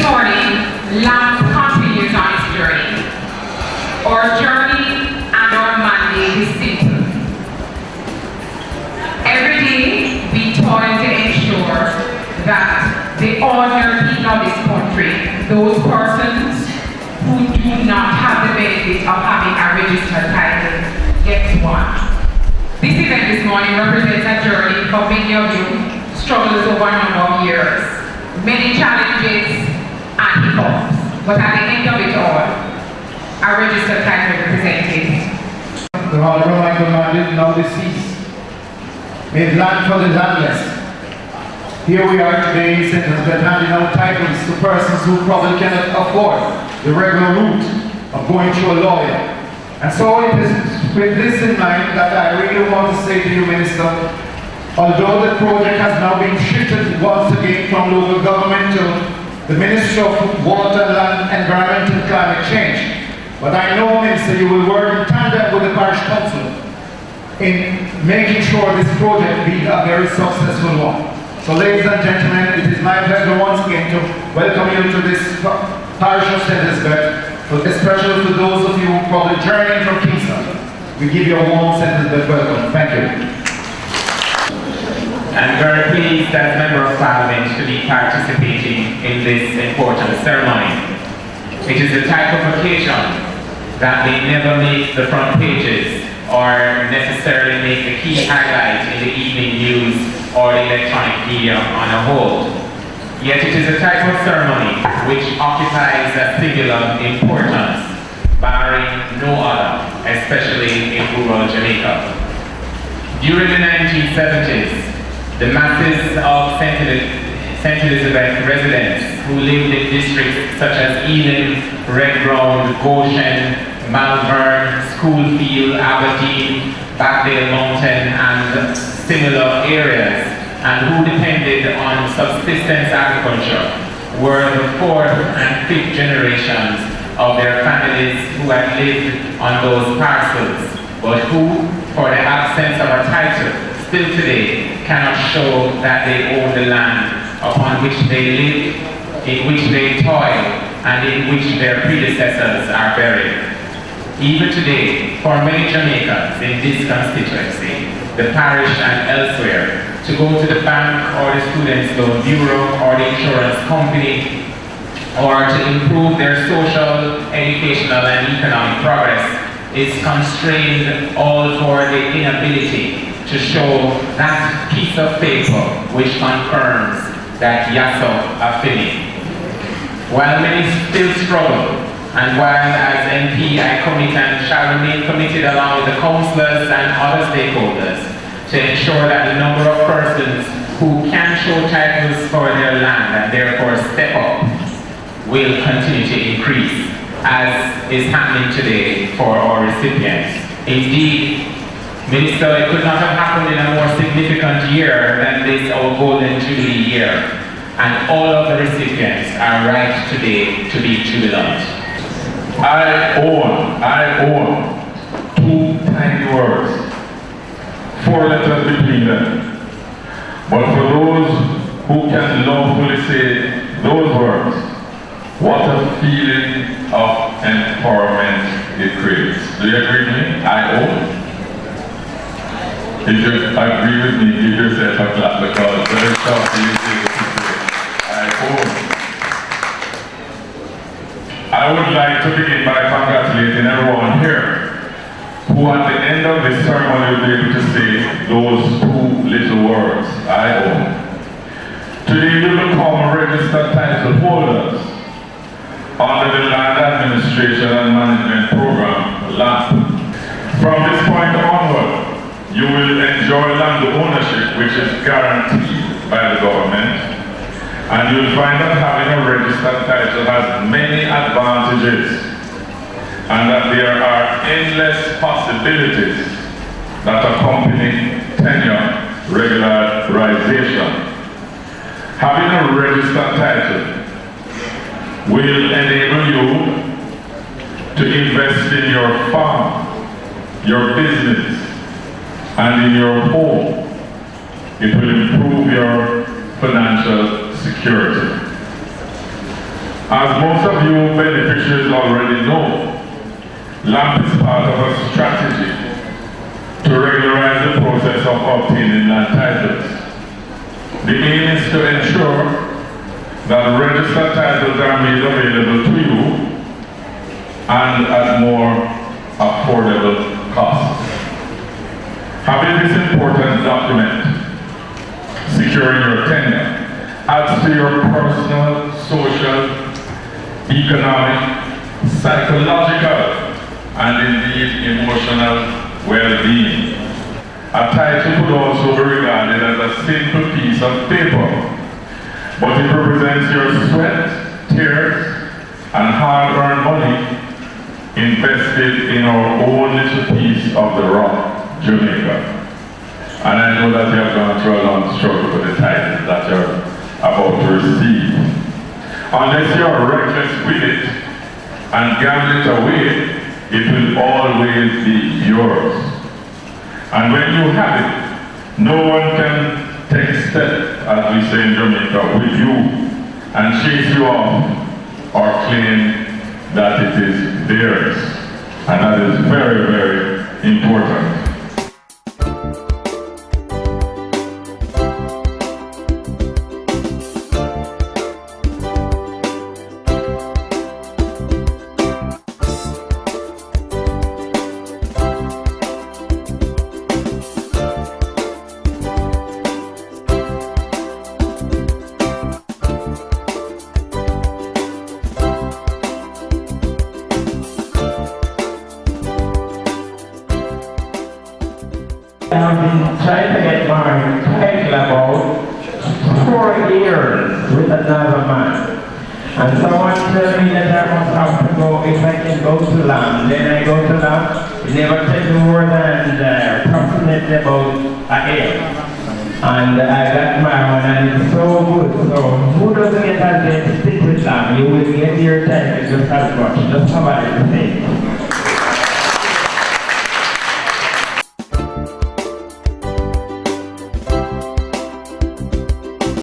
morning, L.A.M.P continues on its journey. Our journey and our mandate is simple. Every day, we toil to ensure that the ordinary people of this country, those persons who do not have the benefit of having a registered title, get one. This event this morning represents a journey for many of you, struggles over a number of years, many challenges and hiccups, but at the end of it all, a registered title represented. The Honorable Michael Mandel, now deceased, made land for the landless. Here we are today, sentenced that handing out titles to persons who probably cannot afford the regular route of going through a lawyer. And so it is with this in mind that I really want to say to you, Minister, although the project has now been shifted once again from local government to the Ministry of Water, Land, Environment and Climate Change, but I know, Minister, you will work in tandem with the Parish Council in making sure this project be a very successful one. So ladies and gentlemen, it is my pleasure once again to welcome you to this Parish of St. Elizabeth, especially to those of you who probably journeying from Kingston. We give you a warm St. Elizabeth welcome. Thank you. I'm very pleased as Member of Parliament to be participating in this important ceremony. It is the type of occasion that may never make the front pages or necessarily make the key highlight in the evening news or the electronic media on a whole. Yet it is a type of ceremony which occupies a singular importance, barring no other, especially in rural Jamaica. During the 1970s, the masses of St. Elizabeth residents who lived in districts such as Ealing, Red Ground, Goshen, Malvern, Schoolfield, Aberdeen, Backdale Mountain and similar areas, and who depended on subsistence agriculture, were the fourth and fifth generations of their families who had lived on those parcels, but who, for the absence of a title, still today cannot show that they own the land upon which they live, in which they toil, and in which their predecessors are buried. Even today, for many Jamaicans in this constituency, the parish and elsewhere, to go to the bank or the Students' Loan Bureau or the insurance company, or to improve their social, educational and economic progress is constrained all for the inability to show that piece of paper which confirms that Yasso Afini. While many still struggle, and while as MP I commit and shall remain committed along with the councillors and other stakeholders to ensure that the number of persons who can show titles for their land and therefore step up will continue to increase, as is happening today for our recipients. Indeed, Minister, it could not have happened in a more significant year than this, our Golden Jubilee year, and all of the recipients are right today to be jubilant. I own two tiny words, 4 letters between them. But for those who can lawfully say those words, what a feeling of empowerment it creates. Do you agree with me? I own. If you agree with me, give yourself a clap because very softly you say I own. I would like to begin by congratulating everyone here who at the end of this ceremony will be able to say those 2 little words, I own. Today you become registered title holders under the Land Administration and Management Program, L.A.M.P. From this point onward, you will enjoy land ownership which is guaranteed by the government. And you'll find that having a registered title has many advantages and that there are endless possibilities that accompany tenure regularization. Having a registered title will enable you to invest in your farm, your business, and in your home. It will improve your financial security. As most of you beneficiaries already know, L.A.M.P is part of a strategy to regularize the process of obtaining land titles. The aim is to ensure that registered titles are made available to you and at more affordable costs. Having this important document securing your tenure adds to your personal, social, economic, psychological, and indeed emotional well-being. A title could also be regarded as a simple piece of paper, but it represents your sweat, tears, and hard-earned money invested in our own little piece of the rock, Jamaica. And I know that you have gone through a long struggle for the title that you're about to receive. Unless you're reckless with it and gamble it away, it will always be yours. And when you have it, no one can take a step, as we say in Jamaica, with you and chase you off or claim that it is theirs. And that is very, very important. I've been trying to get my title about 4 years with another man. And someone told me that I must have to go, if I can go to L.A.M.P. Then I go to L.A.M.P. It never takes more than approximately about a year. And I got my one and it's so good. So who doesn't get a day to stick with L.A.M.P? You will get your title just as much. Just somebody to say.